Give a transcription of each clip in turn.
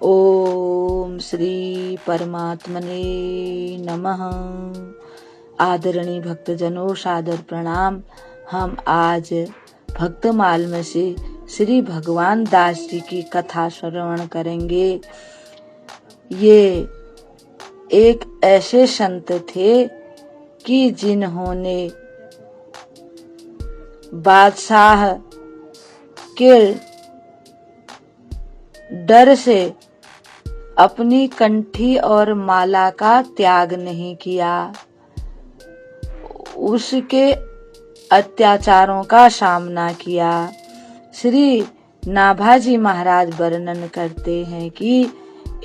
ओम श्री परमात्मने नमः। आदरणीय भक्तजनों, सादर प्रणाम। हम आज भक्तमाल में से श्री भगवान दास जी की कथा श्रवण करेंगे। ये एक ऐसे संत थे कि जिन्होंने बादशाह के डर से अपनी कंठी और माला का त्याग नहीं किया, उसके अत्याचारों का सामना किया। श्री नाभाजी महाराज वर्णन करते हैं कि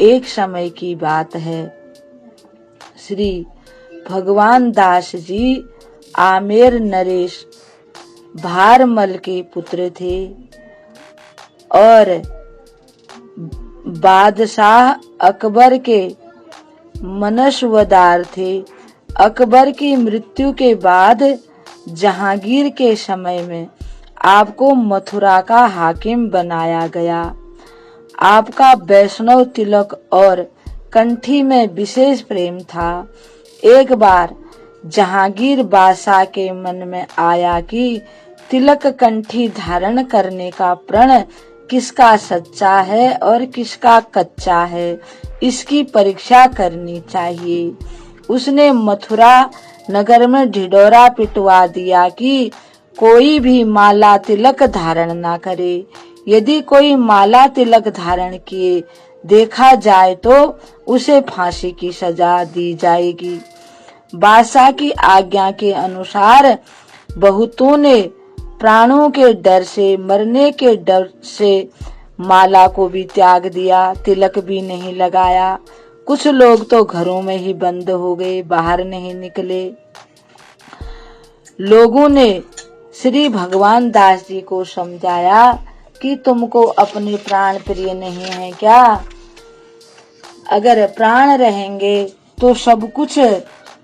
एक समय की बात है, श्री भगवान दास जी आमेर नरेश भारमल के पुत्र थे और बादशाह अकबर के मनस्वदार थे। अकबर की मृत्यु के बाद जहांगीर के समय में आपको मथुरा का हाकिम बनाया गया। आपका वैष्णव तिलक और कंठी में विशेष प्रेम था। एक बार जहांगीर बादशाह के मन में आया कि तिलक कंठी धारण करने का प्रण किसका सच्चा है और किसका कच्चा है, इसकी परीक्षा करनी चाहिए। उसने मथुरा नगर में ढिढोरा पिटवा दिया कि कोई भी माला तिलक धारण ना करे। यदि कोई माला तिलक धारण किए देखा जाए तो उसे फांसी की सजा दी जाएगी। बादशाह की आज्ञा के अनुसार बहुतों ने प्राणों के डर से, मरने के डर से माला को भी त्याग दिया, तिलक भी नहीं लगाया। कुछ लोग तो घरों में ही बंद हो गए, बाहर नहीं निकले। लोगों ने श्री भगवान दास जी को समझाया कि तुमको अपने प्राण प्रिय नहीं है क्या? अगर प्राण रहेंगे तो सब कुछ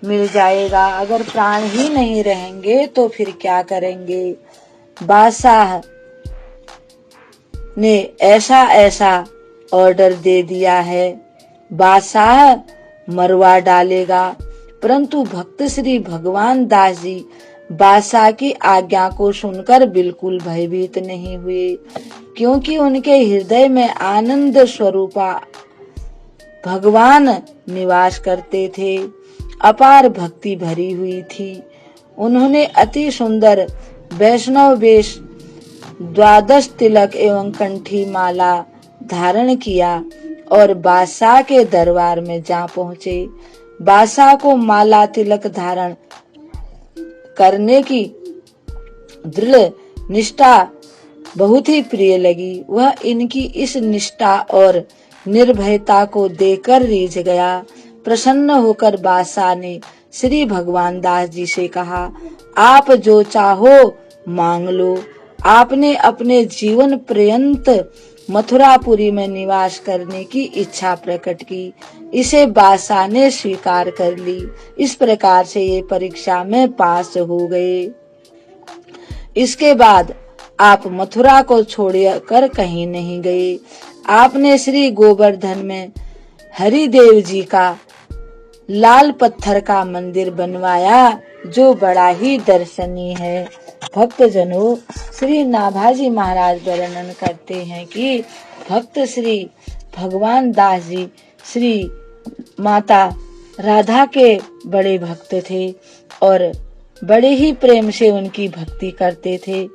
मिल जाएगा, अगर प्राण ही नहीं रहेंगे तो फिर क्या करेंगे? बादशाह ने ऐसा ऑर्डर दे दिया है, बादशाह मरवा डालेगा। परंतु भक्त श्री भगवान दास जी बादशाह की आज्ञा को सुनकर बिल्कुल भयभीत नहीं हुए, क्योंकि उनके हृदय में आनंद स्वरूपा भगवान निवास करते थे। अपार भक्ति भरी हुई थी। उन्होंने अति सुंदर वैष्णव वेश, 12 तिलक एवं कंठी माला धारण किया और बादशाह के दरबार में जा पहुँचे। बादशाह को माला तिलक धारण करने की दृढ़ निष्ठा बहुत ही प्रिय लगी। वह इनकी इस निष्ठा और निर्भयता को देखकर रीझ गया। प्रसन्न होकर बादशाह ने श्री भगवान दास जी से कहा, आप जो चाहो मांग लो। आपने अपने जीवन पर्यंत मथुरापुरी में निवास करने की इच्छा प्रकट की। इसे बादशाह ने स्वीकार कर ली। इस प्रकार से ये परीक्षा में पास हो गए। इसके बाद आप मथुरा को छोड़कर कहीं नहीं गए। आपने श्री गोवर्धन में हरिदेव जी का लाल पत्थर का मंदिर बनवाया, जो बड़ा ही दर्शनीय है। भक्तजनों, श्री नाभाजी महाराज वर्णन करते हैं कि भक्त श्री भगवान दास जी श्री माता राधा के बड़े भक्त थे और बड़े ही प्रेम से उनकी भक्ति करते थे।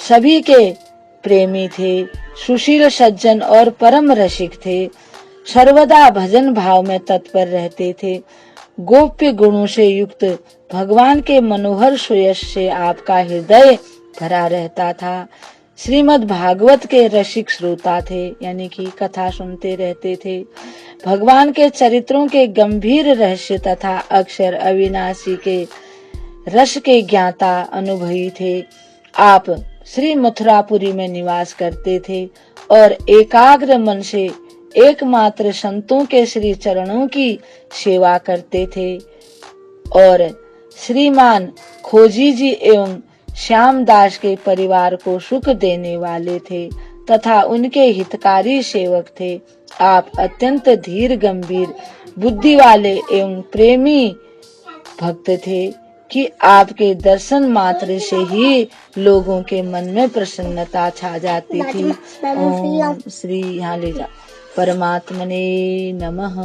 सभी के प्रेमी थे, सुशील सज्जन और परम रसिक थे। सर्वदा भजन भाव में तत्पर रहते थे। गोप्य गुणों से युक्त भगवान के मनोहर सुयश से आपका हृदय भरा रहता था। श्रीमद् भागवत के रसिक श्रोता थे, यानी कि कथा सुनते रहते थे। भगवान के चरित्रों के गंभीर रहस्य तथा अक्षर अविनाशी के रस के ज्ञाता अनुभवी थे। आप श्री मथुरापुरी में निवास करते थे और एकाग्र मन से एकमात्र संतों के श्री चरणों की सेवा करते थे और श्रीमान खोजी जी एवं श्यामदास के परिवार को सुख देने वाले थे तथा उनके हितकारी सेवक थे। आप अत्यंत धीर गंभीर बुद्धि वाले एवं प्रेमी भक्त थे कि आपके दर्शन मात्र से ही लोगों के मन में प्रसन्नता छा जाती थी। ओम श्री यहाँ ले जा परमात्मने नमः।